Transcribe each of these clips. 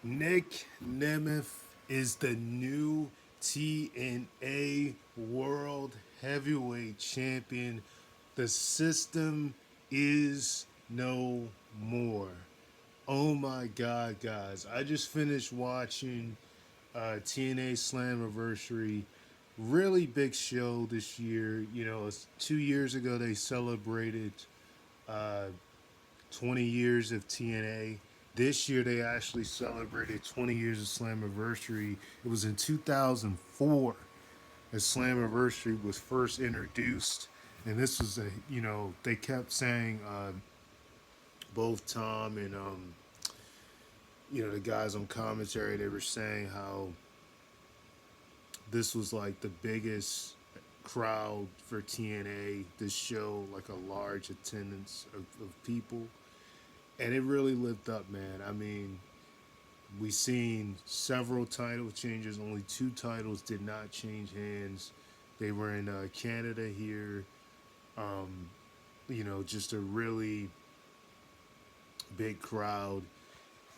Nic Nemeth is the new TNA World Heavyweight Champion. The system is no more. Oh my God, guys. I just finished watching TNA Slammiversary. Really big show this year. 2 years ago they celebrated uh, 20 years of TNA. This year they actually celebrated 20 years of Slammiversary. It was in 2004 as Slammiversary was first introduced. And this was they kept saying, both Tom and, the guys on commentary, they were saying how this was like the biggest crowd for TNA, this show, like a large attendance of people. And it really lived up, man. I mean, we seen several title changes. Only two titles did not change hands. They were in Canada here. Um, just a really big crowd.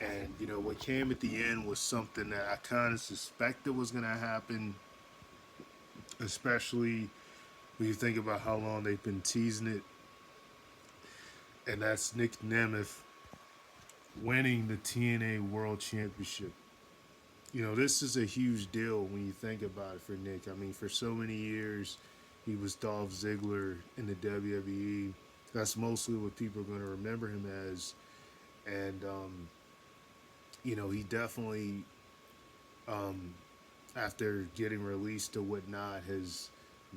And what came at the end was something that I kind of suspected was going to happen, especially when you think about how long they've been teasing it. And that's Nic Nemeth winning the TNA World Championship. This is a huge deal when you think about it for Nick. I mean, for so many years, he was Dolph Ziggler in the WWE. That's mostly what people are going to remember him as. And, he definitely, um, after getting released or whatnot, has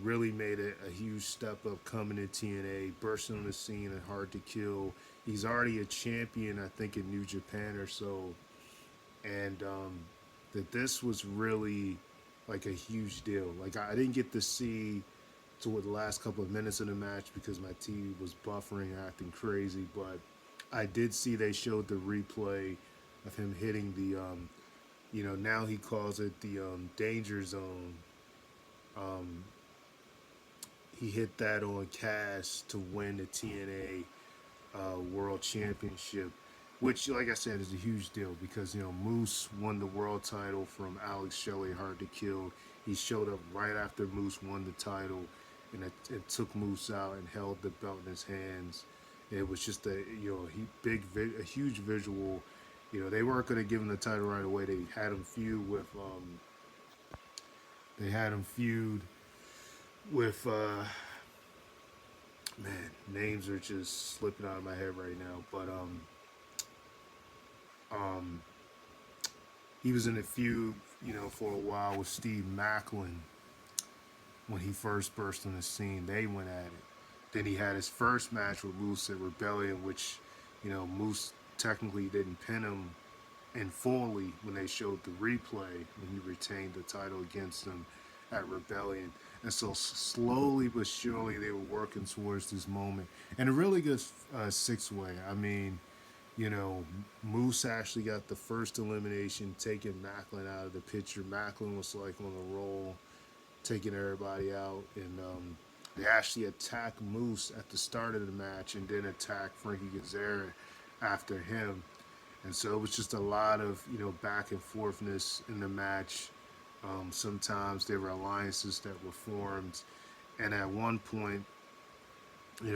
really made a huge step up coming to TNA, bursting on the scene and Hard to Kill. He's already a champion, I think, in New Japan or so. And that this was really like a huge deal. Like I didn't get to see toward the last couple of minutes of the match because my TV was buffering, acting crazy. But I did see they showed the replay of him hitting the, now he calls it the danger zone. Um, he hit that on Cass to win the TNA World Championship, which, like I said, is a huge deal because Moose won the world title from Alex Shelley, Hard to Kill. He showed up right after Moose won the title, and it took Moose out and held the belt in his hands. It was just a huge visual. They weren't going to give him the title right away. They had him feud with man, names are just slipping out of my head right now. But um, he was in a feud, for a while with Steve Macklin when he first burst on the scene. They went at it. Then he had his first match with Moose at Rebellion, which, Moose technically didn't pin him in fully when they showed the replay when he retained the title against him at Rebellion. And so slowly but surely they were working towards this moment. And a really good six-way. I mean, Moose actually got the first elimination, taking Macklin out of the picture. Macklin was like on a roll, taking everybody out. And they actually attacked Moose at the start of the match and then attacked Frankie Kazarian after him. And so it was just a lot of, back and forthness in the match. Sometimes there were alliances that were formed. And at one point,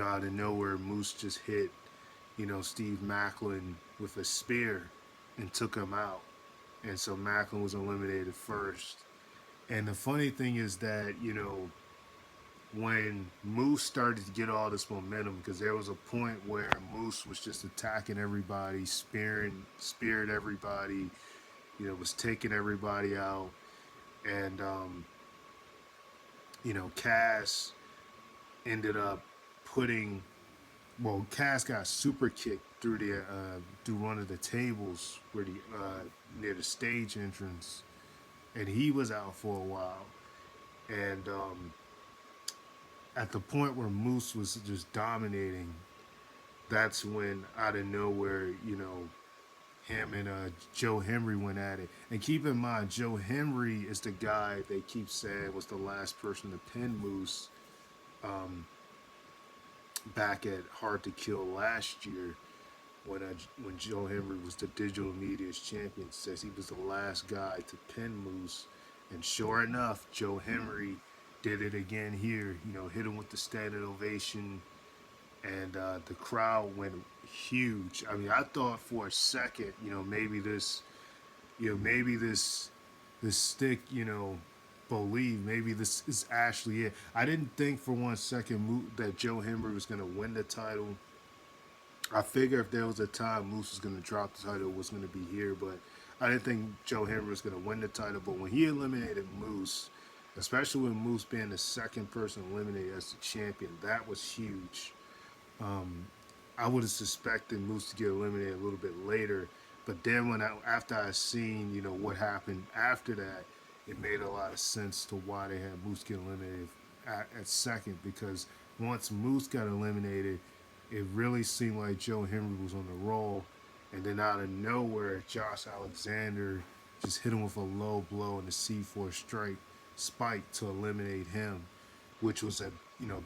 out of nowhere, Moose just hit, Steve Macklin with a spear and took him out. And so Macklin was eliminated first. And the funny thing is that, when Moose started to get all this momentum, because there was a point where Moose was just attacking everybody, speared everybody, was taking everybody out. And, Cass ended up putting, Cass got super kicked through one of the tables where near the stage entrance, and he was out for a while. And at the point where Moose was just dominating, that's when out of nowhere, him and Joe Henry went at it. And keep in mind, Joe Henry is the guy they keep saying was the last person to pin Moose back at Hard to Kill last year. when Joe Henry was the digital media's champion, says he was the last guy to pin Moose, and sure enough, Joe Henry did it again here. Hit him with the standing ovation, and the crowd went huge. I mean, I thought for a second, maybe this stick, believe maybe this is actually it. I didn't think for one second that Joe Henry was going to win the title. I figure if there was a time Moose was going to drop the title, it was going to be here, but I didn't think Joe Henry was going to win the title. But when he eliminated Moose, especially with Moose being the second person eliminated as the champion, that was huge. I would have suspected Moose to get eliminated a little bit later, but then after I seen what happened after that, it made a lot of sense to why they had Moose get eliminated at second, because once Moose got eliminated, it really seemed like Joe Henry was on the roll, and then out of nowhere, Josh Alexander just hit him with a low blow in the C4 strike spike to eliminate him, which was a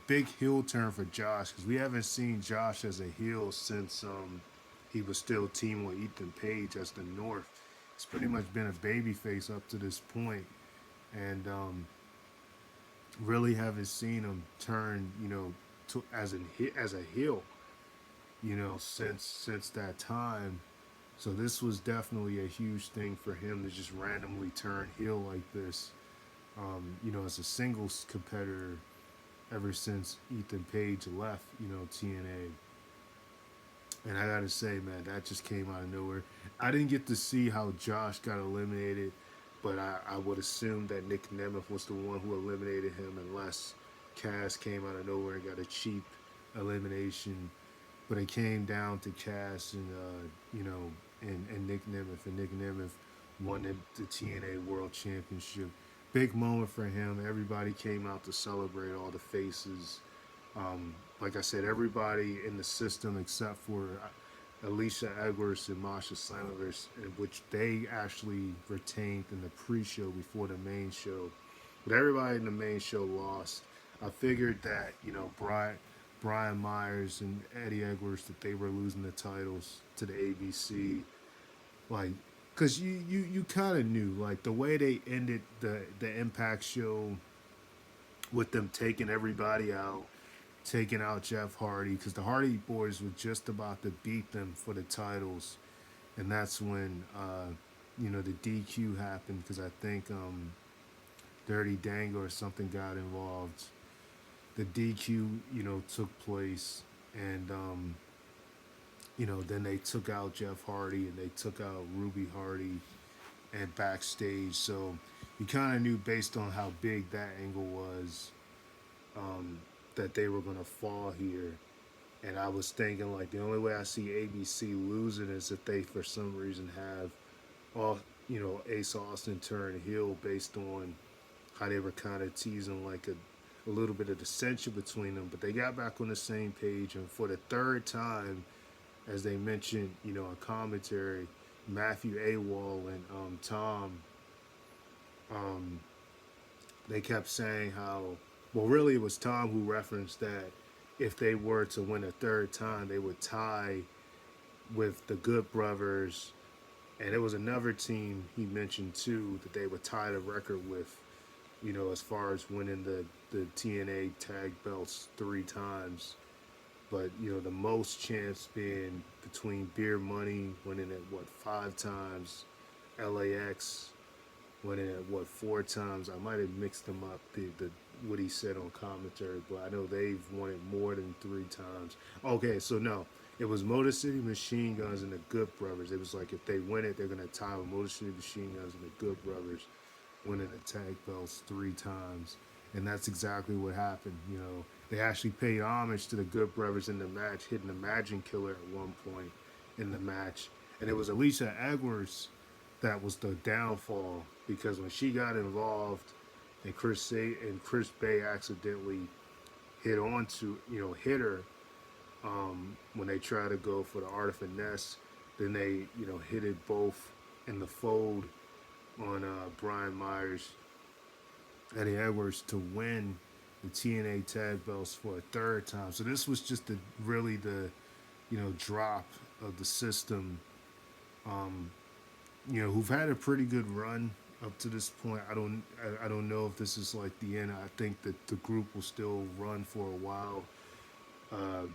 big heel turn for Josh, because we haven't seen Josh as a heel since he was still teaming with Ethan Page as the North. He's pretty much been a babyface up to this point, and really haven't seen him turn as a heel since that time. So this was definitely a huge thing for him to just randomly turn heel like this. As a singles competitor ever since Ethan Page left, TNA. And I gotta say, man, that just came out of nowhere. I didn't get to see how Josh got eliminated, but I would assume that Nic Nemeth was the one who eliminated him, unless Cass came out of nowhere and got a cheap elimination. But it came down to Cass and and Nic Nemeth, and Nic Nemeth won the TNA World Championship. Big moment for him. Everybody came out to celebrate, all the faces. Like I said, everybody in the system except for Alicia Edwards and Masha Slammiversary, which they actually retained in the pre-show before the main show. But everybody in the main show lost. I figured that, Brian Myers and Eddie Edwards, that they were losing the titles to the ABC. Like, because you kind of knew, like, the way they ended the Impact show with them taking everybody out, taking out Jeff Hardy, because the Hardy Boys were just about to beat them for the titles, and that's when the DQ happened, because I think Dirty Dango or something got involved. The DQ took place, and then they took out Jeff Hardy and they took out Ruby Hardy and backstage. So you kind of knew, based on how big that angle was, that they were going to fall here. And I was thinking, like, the only way I see ABC losing is if they, for some reason, have Ace Austin turn heel, based on how they were kind of teasing, like, a little bit of dissension between them. But they got back on the same page, and for the third time, as they mentioned, a commentary, Matthew AWOL and Tom, they kept saying how, well, really it was Tom who referenced that if they were to win a third time, they would tie with the Good Brothers, and it was another team he mentioned too that they would tie the record with, as far as winning the TNA tag belts 3 times. But, the most chance being between Beer Money winning it, 5 times, LAX winning it, 4 times. I might have mixed them up, the what he said on commentary, but I know they've won it more than 3 times. Okay, so no, it was Motor City Machine Guns and the Good Brothers. It was like, if they win it, they're going to tie with Motor City Machine Guns and the Good Brothers winning the tag belts 3 times. And that's exactly what happened. They actually paid homage to the Good Brothers in the match, hitting the Imagine Killer at one point in the match. And it was Alicia Edwards that was the downfall, because when she got involved and Chris Bay accidentally hit her when they tried to go for the Art of Finesse, then they, hit it both in the fold on Brian Myers, Eddie Edwards, to win the TNA tag belts for a third time. So this was just really the drop of the system, who've had a pretty good run up to this point. I don't know if this is like the end. I think that the group will still run for a while. Uh,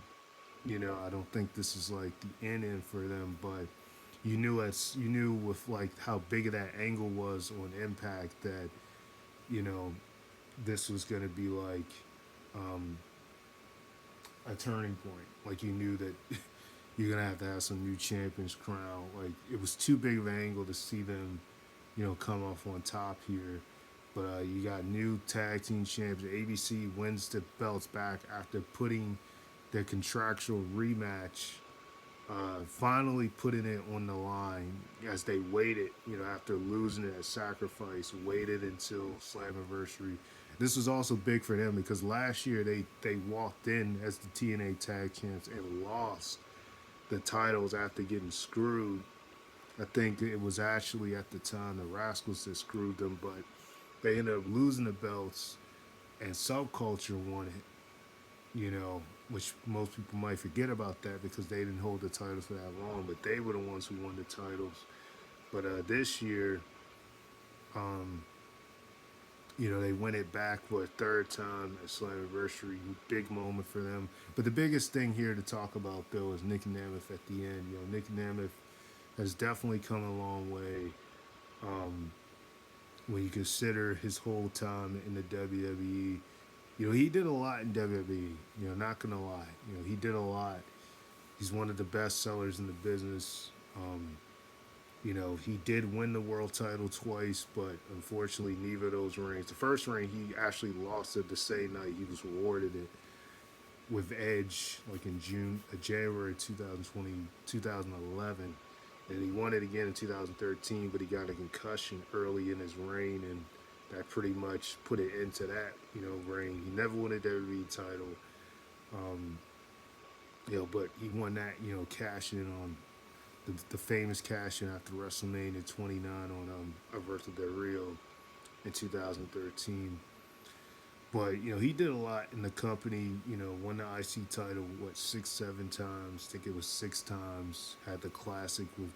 I don't think this is like the end for them, but you knew with like how big of that angle was on Impact that you know this was going to be like um, a turning point. Like you knew that you're gonna have to have some new champions crowned. Like it was too big of an angle to see them, come off on top here. But you got new tag team champions. ABC wins the belts back after putting their contractual rematch, finally putting it on the line as they waited, after losing it at Sacrifice, waited until Slammiversary. This was also big for them because last year they walked in as the TNA Tag Champs and lost the titles after getting screwed. I think it was actually at the time the Rascals that screwed them, but they ended up losing the belts and Subculture won it, which most people might forget about that because they didn't hold the titles for that long, but they were the ones who won the titles. But this year, um, they win it back for a third time at Slammiversary. Big moment for them. But the biggest thing here to talk about, though, is Nic Nemeth at the end. Nic Nemeth has definitely come a long way. Um, when you consider his whole time in the WWE, he did a lot in WWE. Not gonna lie, he did a lot. He's one of the best sellers in the business. He did win the world title twice, but unfortunately, neither of those reigns. The first reign, he actually lost it the same night he was awarded it with Edge, like in January 2020, 2011. And he won it again in 2013, but he got a concussion early in his reign, and that pretty much put it into that, reign. He never won a WWE title, um, but he won that, cashing in on the famous cash in after WrestleMania 29 on Alberto Del Rio in 2013. But he did a lot in the company. Won the IC title 6, 7 times. I think it was 6 times. Had the classic with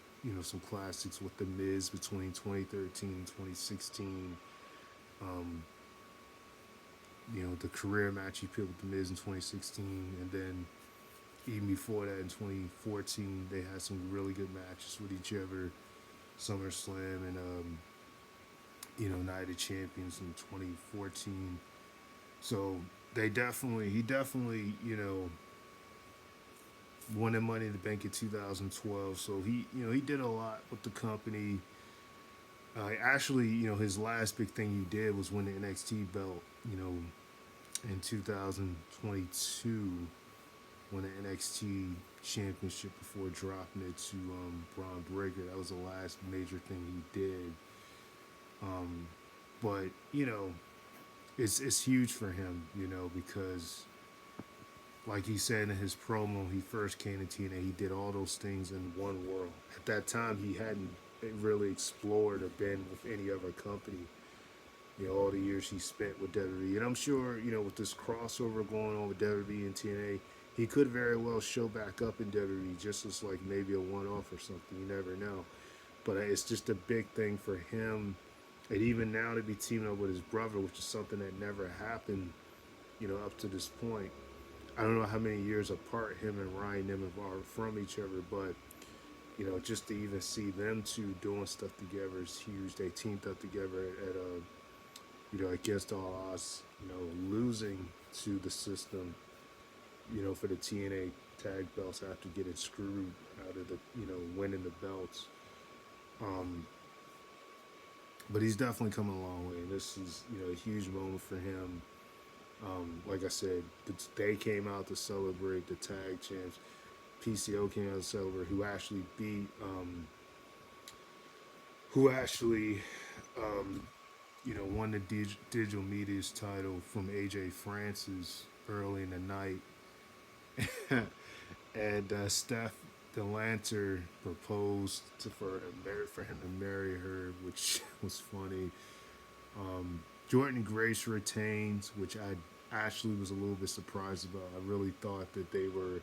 some classics with the Miz between 2013 and 2016. Um, the career match he put with the Miz in 2016, and then even before that in 2014 they had some really good matches with each other. SummerSlam and Night of Champions in 2014. So he definitely, won the Money in the Bank in 2012. So he did a lot with the company. Actually, his last big thing he did was win the NXT belt, in 2022, won the NXT championship before dropping it to Braun Breaker. That was the last major thing he did. But it's huge for him, because like he said in his promo, he first came to TNA, he did all those things in one world. At that time, he hadn't really explored or been with any other company. All the years he spent with WWE. And I'm sure, with this crossover going on with WWE and TNA, he could very well show back up in WWE just as like maybe a one-off or something. You never know. But it's just a big thing for him. And even now to be teaming up with his brother, which is something that never happened, up to this point. I don't know how many years apart him and Ryan Nemeth are from each other, but, just to even see them two doing stuff together is huge. They teamed up together at, against all odds, losing to the system, for the TNA tag belts after getting screwed out of the, winning the belts. But he's definitely come a long way. And this is, a huge moment for him. Like I said, they came out to celebrate the tag champs. PCO came out to celebrate, who actually beat, won the Digital Media's title from AJ Francis early in the night. And Steph Delanter proposed for him to marry her, which was funny. Jordan Grace retains, which I actually was a little bit surprised about. I really thought that they were,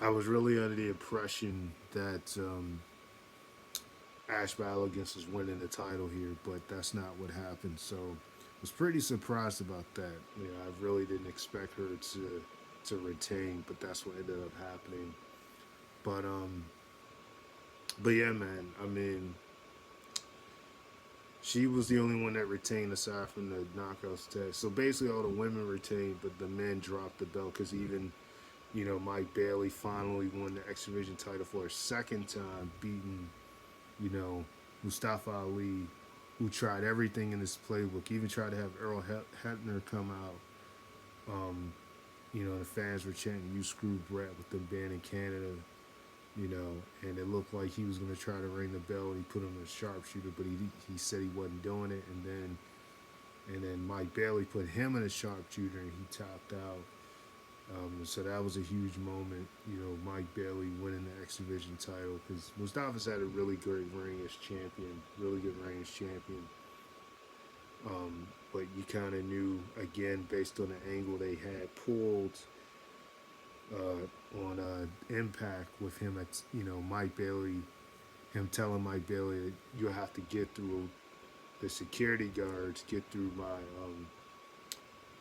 I was really under the impression that Ash Balagans was winning the title here, but that's not what happened. So I was pretty surprised about that. I really didn't expect her to retain, but that's what ended up happening. But but yeah, man. I mean, she was the only one that retained aside from the knockouts test. So basically, all the women retained, but the men dropped the belt because even Mike Bailey finally won the X Division title for a second time, beating you know Mustafa Ali, who tried everything in his playbook, even tried to have Earl Hebner come out. The fans were chanting, "You screwed Brett" with them banning Canada. And it looked like he was going to try to ring the bell, and he put him in a sharpshooter, but he said he wasn't doing it, and then Mike Bailey put him in a sharpshooter, and he tapped out. So that was a huge moment, Mike Bailey winning the X Division title, because Mustafa's had a really great reign as champion, really good reign as champion. But you kind of knew, again, based on the angle they had pulled on Impact with him at Mike Bailey, him telling Mike Bailey that you have to get through the security guards, get through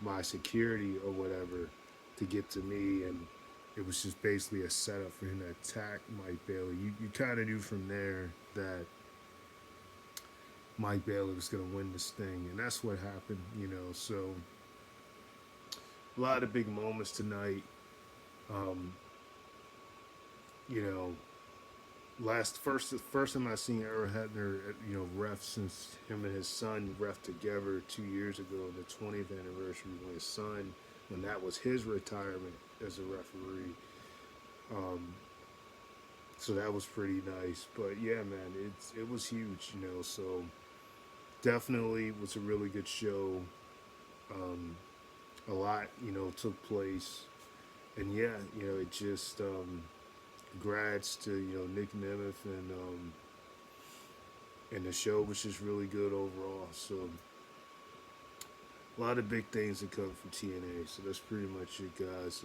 my security or whatever to get to me, and it was just basically a setup for him to attack Mike Bailey. You kind of knew from there that Mike Bailey was going to win this thing, and that's what happened. So a lot of big moments tonight. Um, you know, first time I seen Earl Hebner, ref since him and his son ref together 2 years ago, the 20th anniversary when that was his retirement as a referee. Um, so that was pretty nice. But yeah, man, it was huge. So definitely was a really good show. Um, a lot, took place, and yeah, it just congrats to Nic Nemeth, and the show was just really good overall. So a lot of big things to come from TNA. So that's pretty much it, guys.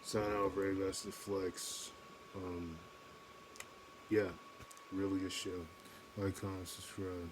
Sign out, Ray Master Flex. Um, yeah, really good show. Like, comment, subscribe.